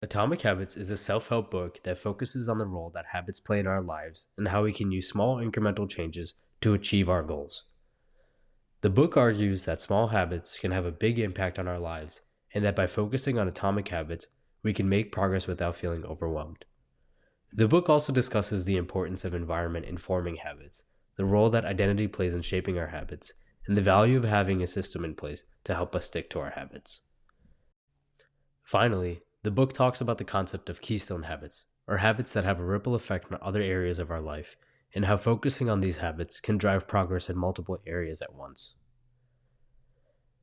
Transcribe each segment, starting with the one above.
Atomic Habits is a self help book that focuses on the role that habits play in our lives and how we can use small incremental changes to achieve our goals. The book argues that small habits can have a big impact on our lives and that by focusing on atomic habits, we can make progress without feeling overwhelmed. The book also discusses the importance of environment in forming habits, the role that identity plays in shaping our habits, and the value of having a system in place to help us stick to our habits. Finally, the book talks about the concept of keystone habits, or habits that have a ripple effect on other areas of our life, and how focusing on these habits can drive progress in multiple areas at once.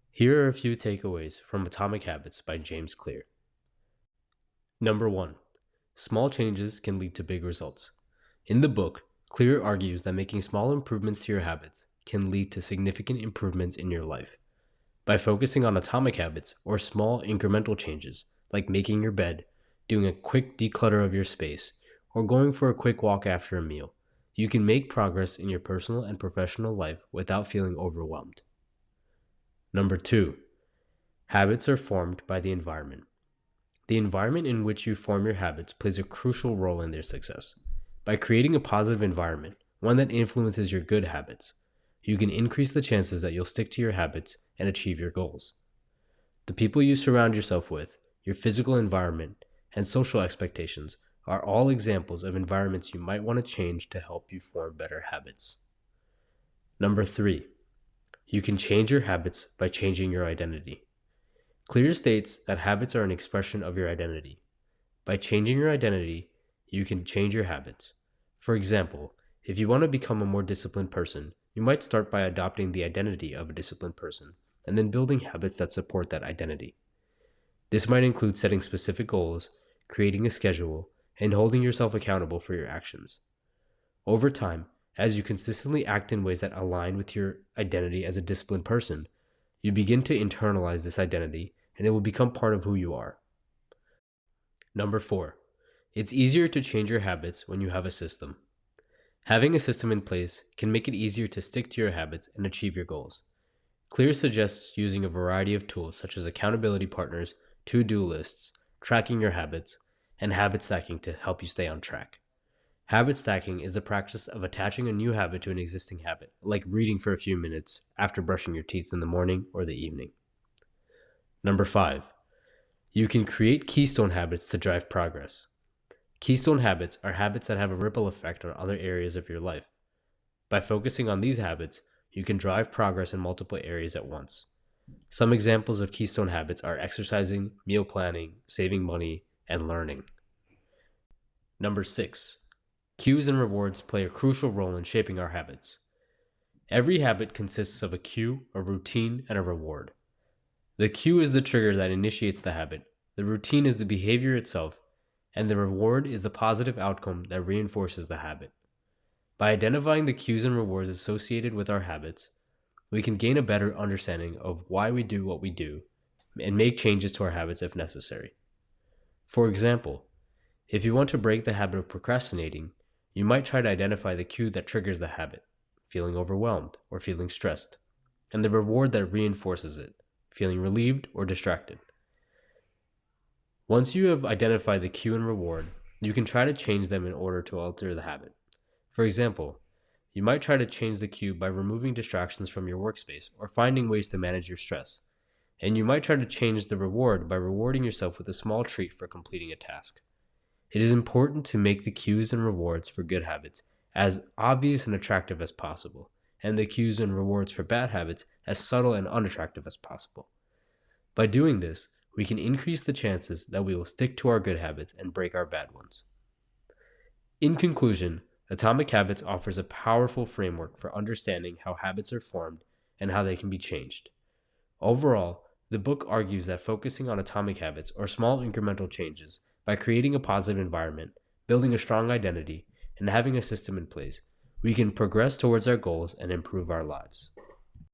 Here are a few takeaways from Atomic Habits by James Clear. Number 1. Small changes can lead to big results. In the book, Clear argues that making small improvements to your habits can lead to significant improvements in your life. By focusing on atomic habits or small incremental changes, like making your bed, doing a quick declutter of your space, or going for a quick walk after a meal, you can make progress in your personal and professional life without feeling overwhelmed. Number 2. Habits are formed by the environment. The environment in which you form your habits plays a crucial role in their success. By creating a positive environment, one that influences your good habits, you can increase the chances that you'll stick to your habits and achieve your goals. The people you surround yourself with, your physical environment, and social expectations are all examples of environments you might want to change to help you form better habits. Number 3. You can change your habits by changing your identity. Clear states that habits are an expression of your identity. By changing your identity, you can change your habits. For example, if you want to become a more disciplined person, you might start by adopting the identity of a disciplined person and then building habits that support that identity. This might include setting specific goals, creating a schedule, and holding yourself accountable for your actions. Over time, as you consistently act in ways that align with your identity as a disciplined person, you begin to internalize this identity and it will become part of who you are. Number 4. It's easier to change your habits when you have a system. Having a system in place can make it easier to stick to your habits and achieve your goals. Clear suggests using a variety of tools such as accountability partners, to-do lists, tracking your habits, and habit stacking to help you stay on track. Habit stacking is the practice of attaching a new habit to an existing habit, like reading for a few minutes after brushing your teeth in the morning or the evening. Number 5. You can create keystone habits to drive progress. Keystone habits are habits that have a ripple effect on other areas of your life. By focusing on these habits, you can drive progress in multiple areas at once. Some examples of keystone habits are exercising, meal planning, saving money, and learning. Number 6. Cues and rewards play a crucial role in shaping our habits. Every habit consists of a cue, a routine, and a reward. The cue is the trigger that initiates the habit, the routine is the behavior itself, and the reward is the positive outcome that reinforces the habit. By identifying the cues and rewards associated with our habits, we can gain a better understanding of why we do what we do and make changes to our habits if necessary. For example, if you want to break the habit of procrastinating, you might try to identify the cue that triggers the habit, feeling overwhelmed or feeling stressed, and the reward that reinforces it, feeling relieved or distracted. Once you have identified the cue and reward, you can try to change them in order to alter the habit. For example, you might try to change the cue by removing distractions from your workspace or finding ways to manage your stress. And you might try to change the reward by rewarding yourself with a small treat for completing a task. It is important to make the cues and rewards for good habits as obvious and attractive as possible, and the cues and rewards for bad habits as subtle and unattractive as possible. By doing this, we can increase the chances that we will stick to our good habits and break our bad ones. In conclusion, Atomic Habits offers a powerful framework for understanding how habits are formed and how they can be changed. Overall, the book argues that focusing on atomic habits or small incremental changes by creating a positive environment, building a strong identity, and having a system in place, we can progress towards our goals and improve our lives.